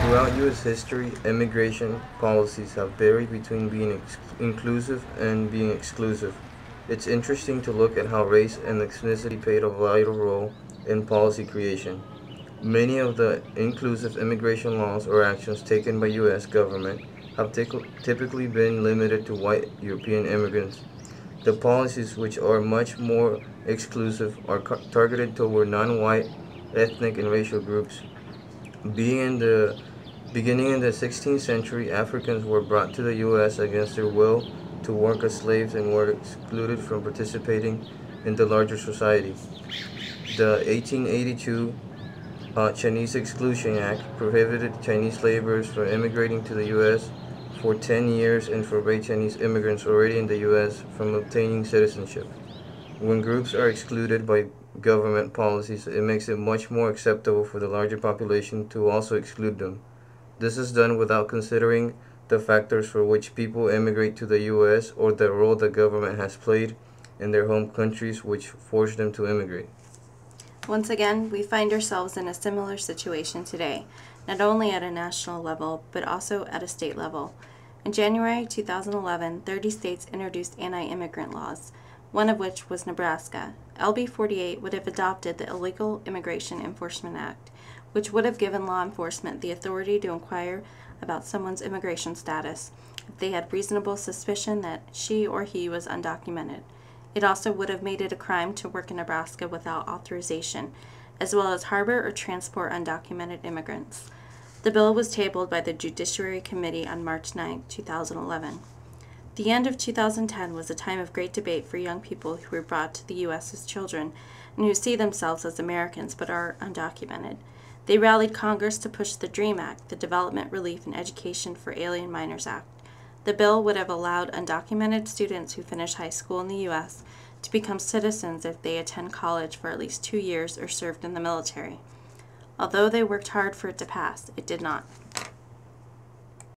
Throughout U.S. history, immigration policies have varied between being inclusive and being exclusive. It's interesting to look at how race and ethnicity played a vital role in policy creation. Many of the inclusive immigration laws or actions taken by U.S. government have typically been limited to white European immigrants. The policies, which are much more exclusive, are targeted toward non-white ethnic and racial groups. Being in the Beginning in the 16th century, Africans were brought to the U.S. against their will to work as slaves and were excluded from participating in the larger society. The 1882 Chinese Exclusion Act prohibited Chinese laborers from immigrating to the U.S. for 10 years and forbade Chinese immigrants already in the U.S. from obtaining citizenship. When groups are excluded by government policies, it makes it much more acceptable for the larger population to also exclude them. This is done without considering the factors for which people immigrate to the U.S. or the role the government has played in their home countries which forced them to immigrate. Once again, we find ourselves in a similar situation today, not only at a national level, but also at a state level. In January 2011, 30 states introduced anti-immigrant laws, one of which was Nebraska. LB 48 would have adopted the Illegal Immigration Enforcement Act, which would have given law enforcement the authority to inquire about someone's immigration status if they had reasonable suspicion that she or he was undocumented. It also would have made it a crime to work in Nebraska without authorization, as well as harbor or transport undocumented immigrants. The bill was tabled by the Judiciary Committee on March 9, 2011. The end of 2010 was a time of great debate for young people who were brought to the U.S. as children and who see themselves as Americans but are undocumented. They rallied Congress to push the DREAM Act, the Development, Relief, and Education for Alien Minors Act. The bill would have allowed undocumented students who finish high school in the U.S. to become citizens if they attend college for at least 2 years or served in the military. Although they worked hard for it to pass, it did not.